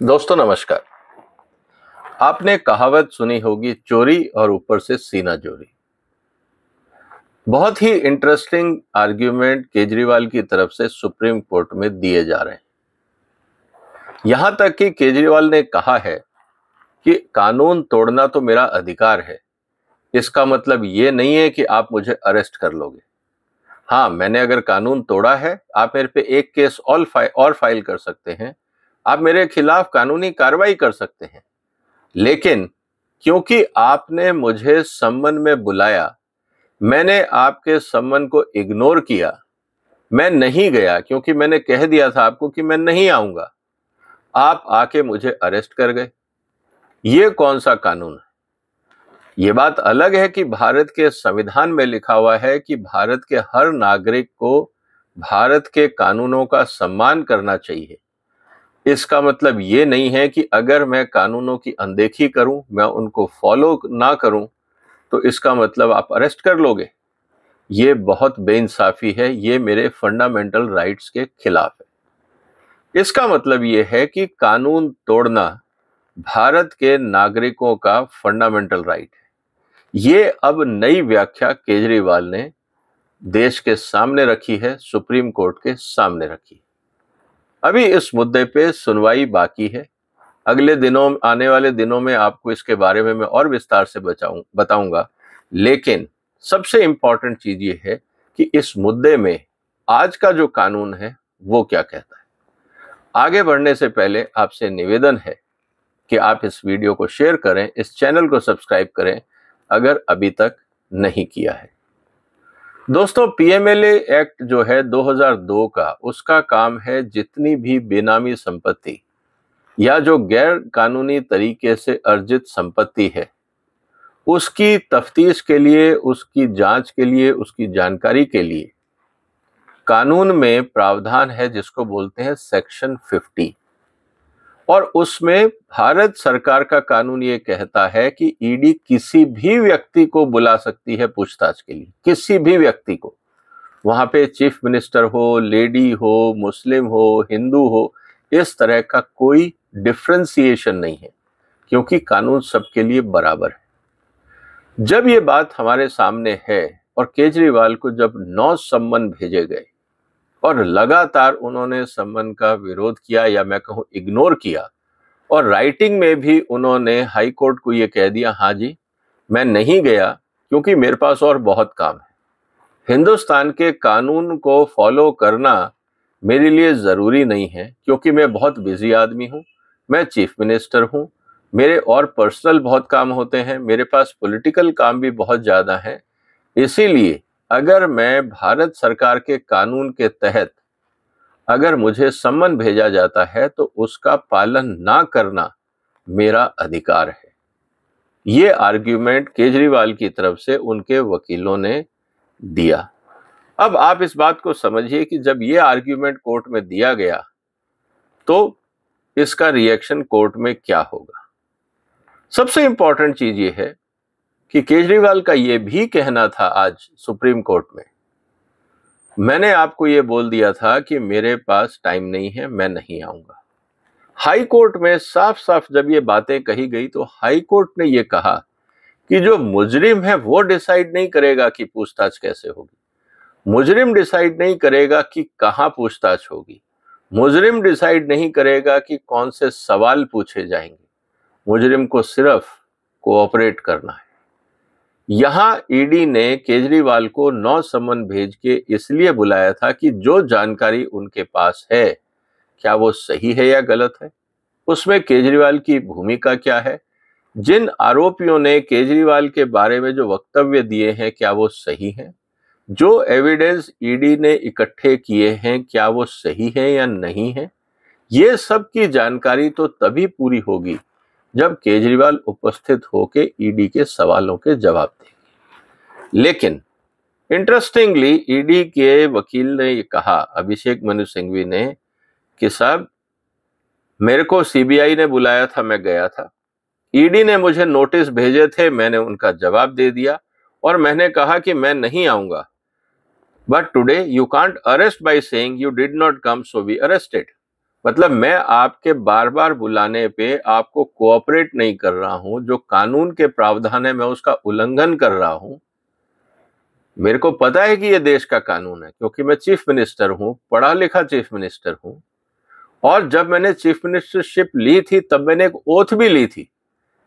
दोस्तों नमस्कार। आपने कहावत सुनी होगी, चोरी और ऊपर से सीना चोरी। बहुत ही इंटरेस्टिंग आर्ग्यूमेंट केजरीवाल की तरफ से सुप्रीम कोर्ट में दिए जा रहे हैं। यहां तक कि केजरीवाल ने कहा है कि कानून तोड़ना तो मेरा अधिकार है, इसका मतलब ये नहीं है कि आप मुझे अरेस्ट कर लोगे। हाँ, मैंने अगर कानून तोड़ा है, आप मेरे पे एक केस और फाइल कर सकते हैं, आप मेरे खिलाफ कानूनी कार्रवाई कर सकते हैं। लेकिन क्योंकि आपने मुझे सम्मन में बुलाया, मैंने आपके सम्मन को इग्नोर किया, मैं नहीं गया क्योंकि मैंने कह दिया था आपको कि मैं नहीं आऊंगा, आप आके मुझे अरेस्ट कर गए। ये कौन सा कानून है? ये बात अलग है कि भारत के संविधान में लिखा हुआ है कि भारत के हर नागरिक को भारत के कानूनों का सम्मान करना चाहिए। इसका मतलब ये नहीं है कि अगर मैं कानूनों की अनदेखी करूं, मैं उनको फॉलो ना करूं, तो इसका मतलब आप अरेस्ट कर लोगे। ये बहुत बेइंसाफी है, ये मेरे फंडामेंटल राइट्स के खिलाफ है। इसका मतलब ये है कि कानून तोड़ना भारत के नागरिकों का फंडामेंटल राइट है। ये अब नई व्याख्या केजरीवाल ने देश के सामने रखी है, सुप्रीम कोर्ट के सामने रखी है। अभी इस मुद्दे पे सुनवाई बाकी है। आने वाले दिनों में आपको इसके बारे में मैं और विस्तार से बताऊंगा। लेकिन सबसे इंपॉर्टेंट चीज ये है कि इस मुद्दे में आज का जो कानून है वो क्या कहता है। आगे बढ़ने से पहले आपसे निवेदन है कि आप इस वीडियो को शेयर करें, इस चैनल को सब्सक्राइब करें अगर अभी तक नहीं किया है। दोस्तों, पीएमएलए एक्ट जो है 2002 का, उसका काम है जितनी भी बेनामी संपत्ति या जो गैर कानूनी तरीके से अर्जित संपत्ति है, उसकी तफ्तीश के लिए, उसकी जांच के लिए, उसकी जानकारी के लिए कानून में प्रावधान है जिसको बोलते हैं सेक्शन 50। और उसमें भारत सरकार का कानून ये कहता है कि ईडी किसी भी व्यक्ति को बुला सकती है पूछताछ के लिए, किसी भी व्यक्ति को। वहां पे चीफ मिनिस्टर हो, लेडी हो, मुस्लिम हो, हिंदू हो, इस तरह का कोई डिफरेंशिएशन नहीं है, क्योंकि कानून सबके लिए बराबर है। जब ये बात हमारे सामने है और केजरीवाल को जब 9 सम्मन भेजे गए और लगातार उन्होंने सम्मन का विरोध किया, या मैं कहूं इग्नोर किया, और राइटिंग में भी उन्होंने हाई कोर्ट को ये कह दिया, हाँ जी मैं नहीं गया क्योंकि मेरे पास और बहुत काम है, हिंदुस्तान के कानून को फॉलो करना मेरे लिए जरूरी नहीं है क्योंकि मैं बहुत बिजी आदमी हूं, मैं चीफ मिनिस्टर हूं, मेरे और पर्सनल बहुत काम होते हैं, मेरे पास पॉलिटिकल काम भी बहुत ज्यादा है। इसीलिए अगर मैं भारत सरकार के कानून के तहत अगर मुझे सम्मन भेजा जाता है तो उसका पालन ना करना मेरा अधिकार है। ये आर्ग्यूमेंट केजरीवाल की तरफ से उनके वकीलों ने दिया। अब आप इस बात को समझिए कि जब ये आर्ग्यूमेंट कोर्ट में दिया गया तो इसका रिएक्शन कोर्ट में क्या होगा। सबसे इंपॉर्टेंट चीज ये है कि केजरीवाल का ये भी कहना था आज सुप्रीम कोर्ट में, मैंने आपको ये बोल दिया था कि मेरे पास टाइम नहीं है, मैं नहीं आऊंगा। हाई कोर्ट में साफ साफ जब ये बातें कही गई तो हाई कोर्ट ने ये कहा कि जो मुजरिम है वो डिसाइड नहीं करेगा कि पूछताछ कैसे होगी, मुजरिम डिसाइड नहीं करेगा कि कहां पूछताछ होगी, मुजरिम डिसाइड नहीं करेगा कि कौन से सवाल पूछे जाएंगे, मुजरिम को सिर्फ कोऑपरेट करना है। यहां ईडी ने केजरीवाल को 9 सम्मन भेज के इसलिए बुलाया था कि जो जानकारी उनके पास है, क्या वो सही है या गलत है, उसमें केजरीवाल की भूमिका क्या है, जिन आरोपियों ने केजरीवाल के बारे में जो वक्तव्य दिए हैं क्या वो सही हैं, जो एविडेंस ईडी ने इकट्ठे किए हैं क्या वो सही है या नहीं है। ये सब की जानकारी तो तभी पूरी होगी जब केजरीवाल उपस्थित होकर ईडी के सवालों के जवाब देंगे। लेकिन इंटरेस्टिंगली ईडी के वकील ने ये कहा, अभिषेक मनु सिंघवी ने, कि साहब मेरे को सीबीआई ने बुलाया था, मैं गया था, ईडी ने मुझे नोटिस भेजे थे, मैंने उनका जवाब दे दिया और मैंने कहा कि मैं नहीं आऊंगा, but today you can't arrest by saying you did not come so we arrested. मतलब मैं आपके बार बार बुलाने पे आपको कोऑपरेट नहीं कर रहा हूं, जो कानून के प्रावधान है मैं उसका उल्लंघन कर रहा हूं। मेरे को पता है कि ये देश का कानून है, क्योंकि मैं चीफ मिनिस्टर हूं, पढ़ा लिखा चीफ मिनिस्टर हूं, और जब मैंने चीफ मिनिस्टरशिप ली थी तब मैंने एक ओथ भी ली थी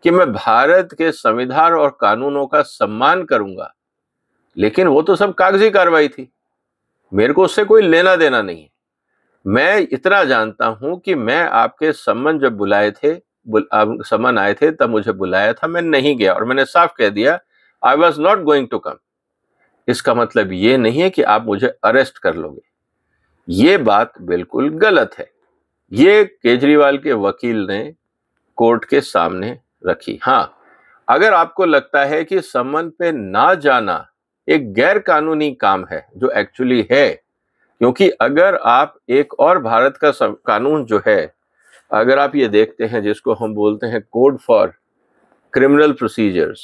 कि मैं भारत के संविधान और कानूनों का सम्मान करूंगा। लेकिन वो तो सब कागजी कार्रवाई थी, मेरे को उससे कोई लेना देना नहीं है। मैं इतना जानता हूं कि मैं आपके सम्मन जब बुलाए थे, सम्मन आए थे तब मुझे बुलाया था, मैं नहीं गया, और मैंने साफ कह दिया I was not going to come. इसका मतलब ये नहीं है कि आप मुझे अरेस्ट कर लोगे, ये बात बिल्कुल गलत है। ये केजरीवाल के वकील ने कोर्ट के सामने रखी। हाँ, अगर आपको लगता है कि सम्मन पे ना जाना एक गैर कानूनी काम है, जो एक्चुअली है, क्योंकि अगर आप एक और भारत का कानून जो है, अगर आप ये देखते हैं जिसको हम बोलते हैं कोड फॉर क्रिमिनल प्रोसीजर्स,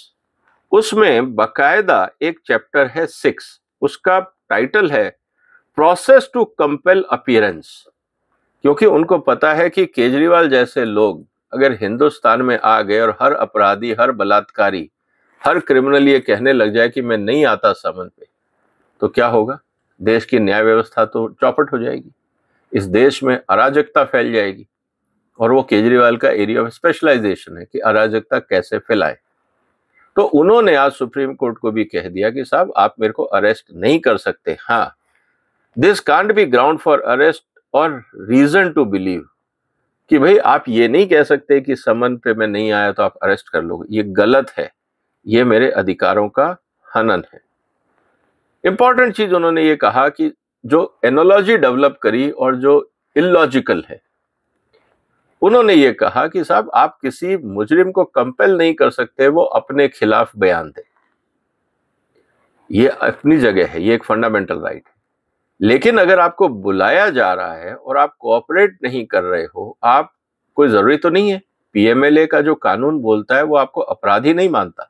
उसमें बकायदा एक चैप्टर है 6, उसका टाइटल है प्रोसेस टू कंपेल अपीयरेंस। क्योंकि उनको पता है कि केजरीवाल जैसे लोग अगर हिंदुस्तान में आ गए और हर अपराधी, हर बलात्कारी, हर क्रिमिनल ये कहने लग जाए कि मैं नहीं आता समन पे, तो क्या होगा? देश की न्याय व्यवस्था तो चौपट हो जाएगी, इस देश में अराजकता फैल जाएगी। और वो केजरीवाल का एरिया ऑफ स्पेशलाइजेशन है कि अराजकता कैसे फैलाए। तो उन्होंने आज सुप्रीम कोर्ट को भी कह दिया कि साहब आप मेरे को अरेस्ट नहीं कर सकते। हाँ, this can't be ground for arrest और रीजन टू बिलीव, कि भाई आप ये नहीं कह सकते कि समन पे मैं नहीं आया तो आप अरेस्ट कर लोगे, ये गलत है, ये मेरे अधिकारों का हनन है। इंपॉर्टेंट चीज उन्होंने ये कहा कि जो एनोलॉजी डेवलप करी और जो इलॉजिकल है, उन्होंने ये कहा कि साहब आप किसी मुजरिम को कंपेल नहीं कर सकते वो अपने खिलाफ बयान दे, ये अपनी जगह है, ये एक फंडामेंटल राइट है। लेकिन अगर आपको बुलाया जा रहा है और आप कोऑपरेट नहीं कर रहे हो, आप कोई जरूरी तो नहीं है, पीएमएलए का जो कानून बोलता है वो आपको अपराधी नहीं मानता।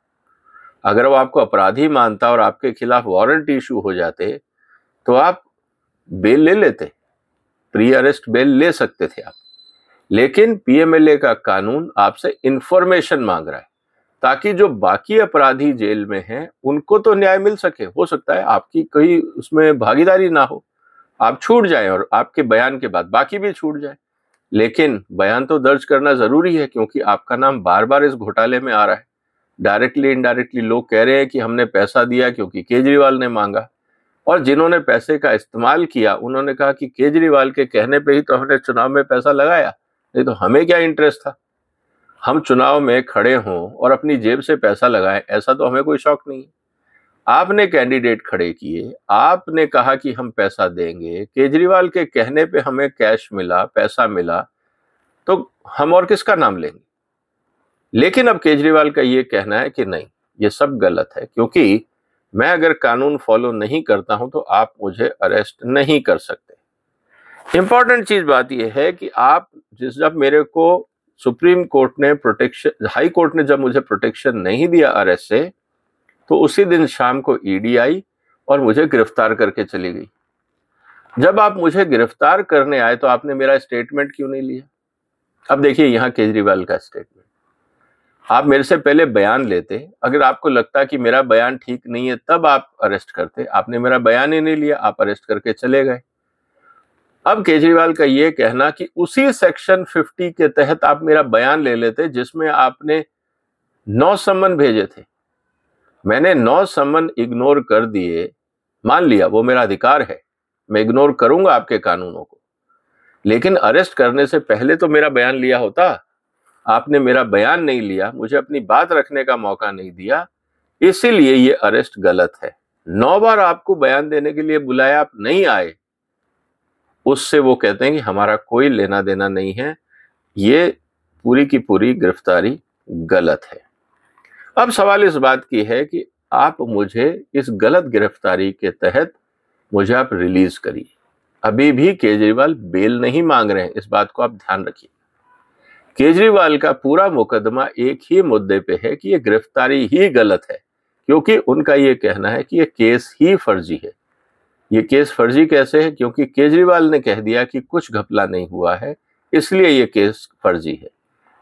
अगर वो आपको अपराधी मानता और आपके खिलाफ वारंट इशू हो जाते तो आप बेल ले लेते, प्री अरेस्ट बेल ले सकते थे आप। लेकिन पीएमएलए का कानून आपसे इंफॉर्मेशन मांग रहा है ताकि जो बाकी अपराधी जेल में हैं उनको तो न्याय मिल सके। हो सकता है आपकी कोई उसमें भागीदारी ना हो, आप छूट जाएं और आपके बयान के बाद बाकी भी छूट जाए, लेकिन बयान तो दर्ज करना जरूरी है क्योंकि आपका नाम बार बार इस घोटाले में आ रहा है। डायरेक्टली इनडायरेक्टली लोग कह रहे हैं कि हमने पैसा दिया क्योंकि केजरीवाल ने मांगा, और जिन्होंने पैसे का इस्तेमाल किया उन्होंने कहा कि केजरीवाल के कहने पे ही तो हमने चुनाव में पैसा लगाया, नहीं तो हमें क्या इंटरेस्ट था, हम चुनाव में खड़े हों और अपनी जेब से पैसा लगाएं, ऐसा तो हमें कोई शौक नहीं। आपने कैंडिडेट खड़े किए, आपने कहा कि हम पैसा देंगे, केजरीवाल के कहने पे हमें कैश मिला, पैसा मिला, तो हम और किसका नाम लेंगे? लेकिन अब केजरीवाल का ये कहना है कि नहीं, ये सब गलत है, क्योंकि मैं अगर कानून फॉलो नहीं करता हूं तो आप मुझे अरेस्ट नहीं कर सकते। इंपॉर्टेंट चीज बात यह है कि आप जब मेरे को सुप्रीम कोर्ट ने प्रोटेक्शन, हाई कोर्ट ने जब मुझे प्रोटेक्शन नहीं दिया अरेस्ट से, तो उसी दिन शाम को ईडी आई और मुझे गिरफ्तार करके चली गई। जब आप मुझे गिरफ्तार करने आए तो आपने मेरा स्टेटमेंट क्यों नहीं लिया? अब देखिए यहां केजरीवाल का स्टेटमेंट, आप मेरे से पहले बयान लेते, अगर आपको लगता कि मेरा बयान ठीक नहीं है तब आप अरेस्ट करते, आपने मेरा बयान ही नहीं लिया, आप अरेस्ट करके चले गए। अब केजरीवाल का ये कहना कि उसी सेक्शन 50 के तहत आप मेरा बयान ले लेते जिसमें आपने 9 सम्मन भेजे थे, मैंने 9 सम्मन इग्नोर कर दिए, मान लिया वो मेरा अधिकार है, मैं इग्नोर करूंगा आपके कानूनों को, लेकिन अरेस्ट करने से पहले तो मेरा बयान लिया होता। आपने मेरा बयान नहीं लिया, मुझे अपनी बात रखने का मौका नहीं दिया, इसीलिए ये अरेस्ट गलत है। 9 बार आपको बयान देने के लिए बुलाया, आप नहीं आए, उससे वो कहते हैं कि हमारा कोई लेना देना नहीं है, ये पूरी की पूरी गिरफ्तारी गलत है। अब सवाल इस बात की है कि आप मुझे इस गलत गिरफ्तारी के तहत मुझे आप रिलीज करिए। अभी भी केजरीवाल बेल नहीं मांग रहे हैं, इस बात को आप ध्यान रखिए। केजरीवाल का पूरा मुकदमा एक ही मुद्दे पे है कि ये गिरफ्तारी ही गलत है, क्योंकि उनका ये कहना है कि ये केस ही फर्जी है। ये केस फर्जी कैसे है? क्योंकि केजरीवाल ने कह दिया कि कुछ घपला नहीं हुआ है, इसलिए ये केस फर्जी है,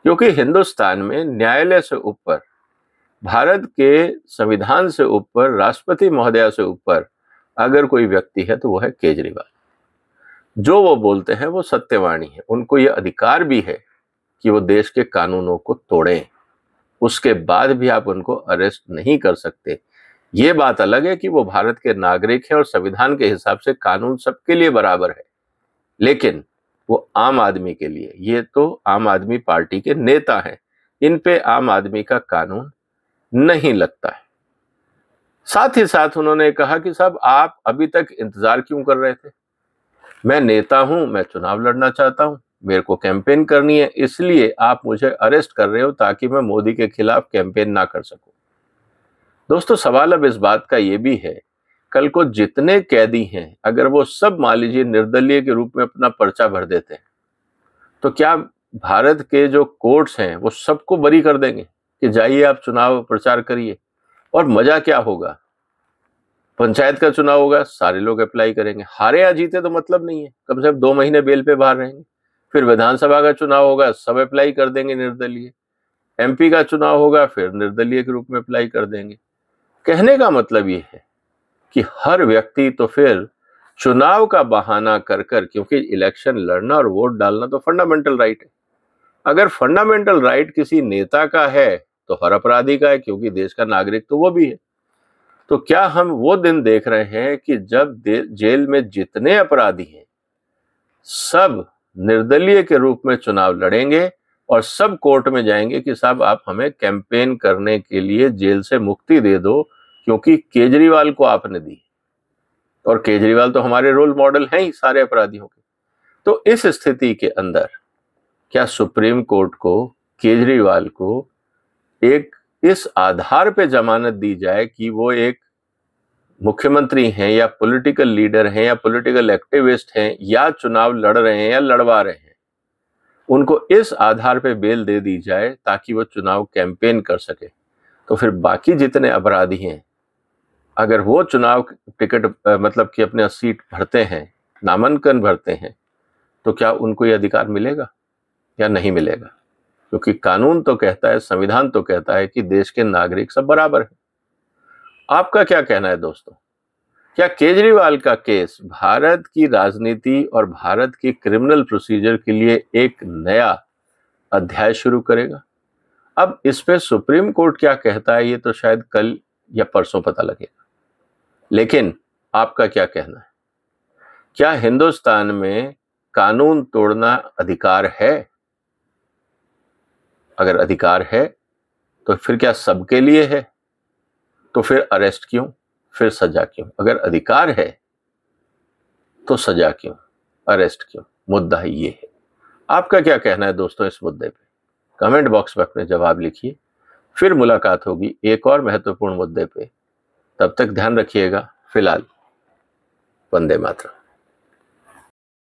क्योंकि हिंदुस्तान में न्यायालय से ऊपर, भारत के संविधान से ऊपर, राष्ट्रपति महोदया से ऊपर अगर कोई व्यक्ति है तो वो है केजरीवाल। जो वो बोलते हैं वो सत्यवाणी है। उनको ये अधिकार भी है कि वो देश के कानूनों को तोड़ें, उसके बाद भी आप उनको अरेस्ट नहीं कर सकते। ये बात अलग है कि वो भारत के नागरिक हैं और संविधान के हिसाब से कानून सबके लिए बराबर है, लेकिन वो आम आदमी के लिए, ये तो आम आदमी पार्टी के नेता हैं, इन पे आम आदमी का कानून नहीं लगता है। साथ ही साथ उन्होंने कहा कि साहब आप अभी तक इंतजार क्यों कर रहे थे? मैं नेता हूं, मैं चुनाव लड़ना चाहता हूं, मेरे को कैंपेन करनी है, इसलिए आप मुझे अरेस्ट कर रहे हो ताकि मैं मोदी के खिलाफ कैंपेन ना कर सकूं। दोस्तों, सवाल अब इस बात का ये भी है, कल को जितने कैदी हैं अगर वो सब मान लीजिए निर्दलीय के रूप में अपना पर्चा भर देते हैं, तो क्या भारत के जो कोर्ट्स हैं वो सबको बरी कर देंगे कि जाइए आप चुनाव प्रचार करिए? और मजा क्या होगा? पंचायत का चुनाव होगा, सारे लोग अप्लाई करेंगे, हारे या जीते तो मतलब नहीं है, कम से कम 2 महीने बेल पे बाहर रहेंगे। फिर विधानसभा का चुनाव होगा, सब अप्लाई कर देंगे निर्दलीय। एमपी का चुनाव होगा, फिर निर्दलीय के रूप में अप्लाई कर देंगे। कहने का मतलब ये है कि हर व्यक्ति तो फिर चुनाव का बहाना कर कर, क्योंकि इलेक्शन लड़ना और वोट डालना तो फंडामेंटल राइट है। अगर फंडामेंटल राइट किसी नेता का है तो हर अपराधी का है, क्योंकि देश का नागरिक तो वो भी है। तो क्या हम वो दिन देख रहे हैं कि जब जेल में जितने अपराधी हैं सब निर्दलीय के रूप में चुनाव लड़ेंगे और सब कोर्ट में जाएंगे कि साहब आप हमें कैंपेन करने के लिए जेल से मुक्ति दे दो, क्योंकि केजरीवाल को आपने दी, और केजरीवाल तो हमारे रोल मॉडल हैं ही सारे अपराधियों के। तो इस स्थिति के अंदर क्या सुप्रीम कोर्ट को केजरीवाल को एक इस आधार पे जमानत दी जाए कि वो एक मुख्यमंत्री हैं या पॉलिटिकल लीडर हैं या पॉलिटिकल एक्टिविस्ट हैं या चुनाव लड़ रहे हैं या लड़वा रहे हैं, उनको इस आधार पे बेल दे दी जाए ताकि वो चुनाव कैंपेन कर सके? तो फिर बाकी जितने अपराधी हैं अगर वो चुनाव टिकट मतलब कि अपने सीट भरते हैं, नामांकन भरते हैं, तो क्या उनको ये अधिकार मिलेगा या नहीं मिलेगा? क्योंकि कानून तो कहता है, संविधान तो कहता है कि देश के नागरिक सब बराबर हैं। आपका क्या कहना है दोस्तों? क्या केजरीवाल का केस भारत की राजनीति और भारत की क्रिमिनल प्रोसीजर के लिए एक नया अध्याय शुरू करेगा? अब इस पे सुप्रीम कोर्ट क्या कहता है ये तो शायद कल या परसों पता लगेगा, लेकिन आपका क्या कहना है? क्या हिंदुस्तान में कानून तोड़ना अधिकार है? अगर अधिकार है तो फिर क्या सबके लिए है? तो फिर अरेस्ट क्यों, फिर सजा क्यों? अगर अधिकार है तो सजा क्यों, अरेस्ट क्यों? मुद्दा ही ये है। आपका क्या कहना है दोस्तों इस मुद्दे पे? कमेंट बॉक्स में अपने जवाब लिखिए। फिर मुलाकात होगी एक और महत्वपूर्ण मुद्दे पे। तब तक ध्यान रखिएगा। फिलहाल वंदे मातरम।